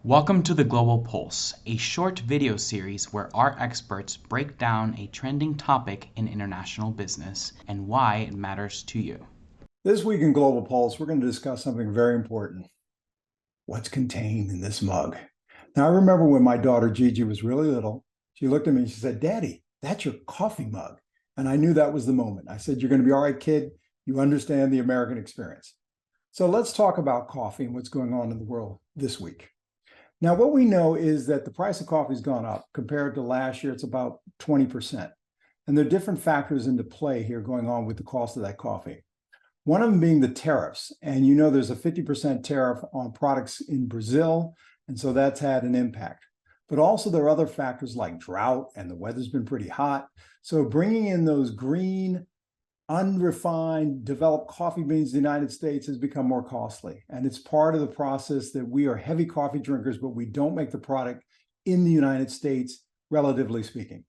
Welcome to the Global Pulse, a short video series where our experts break down a trending topic in international business and why it matters to you. This week in Global Pulse, we're going to discuss something very important. What's contained in this mug? Now, I remember when my daughter Gigi was really little, she looked at me and she said, "Daddy, that's your coffee mug." And I knew that was the moment. I said, "You're going to be all right, kid. You understand the American experience." So let's talk about coffee and what's going on in the world this week. Now, what we know is that the price of coffee has gone up compared to last year. It's about 20%. And there are different factors into play here going on with the cost of that coffee. One of them being the tariffs. And you know there's a 50% tariff on products in Brazil. And so that's had an impact. But also there are other factors like drought, and the weather's been pretty hot. So bringing in those green, unrefined, developed coffee beans in the United States has become more costly. And it's part of the process that we are heavy coffee drinkers, but we don't make the product in the United States, relatively speaking.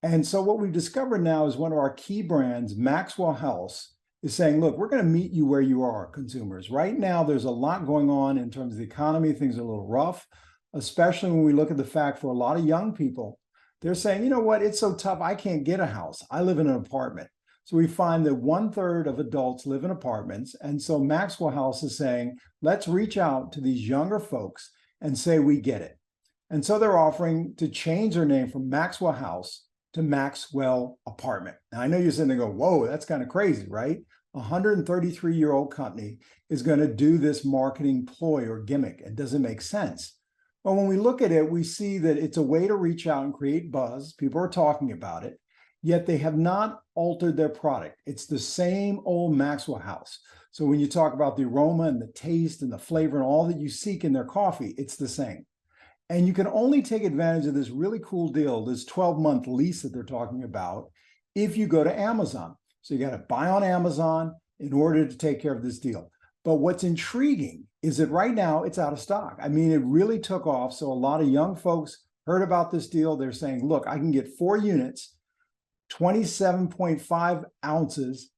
And so what we've discovered now is one of our key brands, Maxwell House, is saying, look, we're going to meet you where you are, consumers. Right now, there's a lot going on in terms of the economy. Things are a little rough, especially when we look at the fact for a lot of young people, they're saying, you know what, it's so tough, I can't get a house. I live in an apartment. So we find that 1/3 of adults live in apartments. And so Maxwell House is saying, let's reach out to these younger folks and say, we get it. And so they're offering to change their name from Maxwell House to Maxwell Apartment. Now, I know you're sitting there going, whoa, that's kind of crazy, right? A 133-year-old company is going to do this marketing ploy or gimmick. It doesn't make sense. But when we look at it, we see that it's a way to reach out and create buzz. People are talking about it, yet they have not altered their product. It's the same old Maxwell House. So when you talk about the aroma and the taste and the flavor and all that you seek in their coffee, it's the same. And you can only take advantage of this really cool deal, this 12-month lease that they're talking about, if you go to Amazon. So you got to buy on Amazon in order to take care of this deal. But what's intriguing is that right now it's out of stock. I mean, it really took off. So a lot of young folks heard about this deal. They're saying, look, I can get 4 units, 27.5 ounces,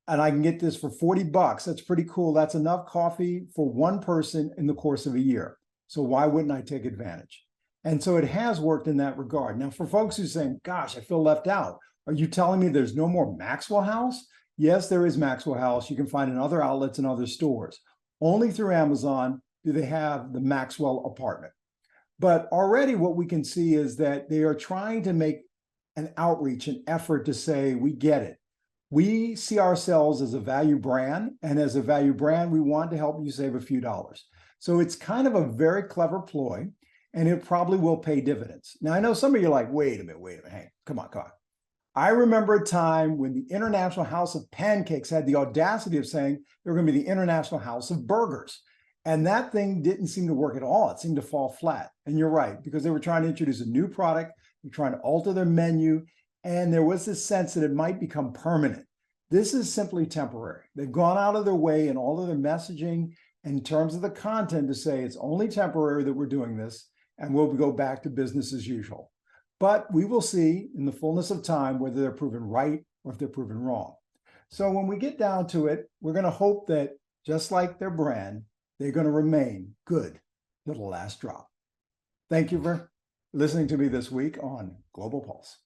and I can get this for $40. That's pretty cool. That's enough coffee for one person in the course of a year. So why wouldn't I take advantage? And so it has worked in that regard. Now, for folks who are saying, gosh, I feel left out, are you telling me there's no more Maxwell House? Yes, there is Maxwell House. You can find in other outlets and other stores. Only through Amazon do they have the Maxwell Apartment. But already what we can see is that they are trying to make an outreach, an effort to say, we get it. We see ourselves as a value brand, and as a value brand, we want to help you save a few dollars. So it's kind of a very clever ploy, and it probably will pay dividends. Now, I know some of you are like, wait a minute, hey, come on. I remember a time when the International House of Pancakes had the audacity of saying they were going to be the International House of Burgers. And that thing didn't seem to work at all. It seemed to fall flat. And you're right, because they were trying to introduce a new product, they're trying to alter their menu, and there was this sense that it might become permanent. This is simply temporary. They've gone out of their way in all of their messaging in terms of the content to say it's only temporary that we're doing this, and we'll go back to business as usual. But we will see in the fullness of time whether they're proven right or if they're proven wrong. So when we get down to it, we're going to hope that just like their brand, they're going to remain good to the last drop. Thank you for listening to me this week on Global Pulse.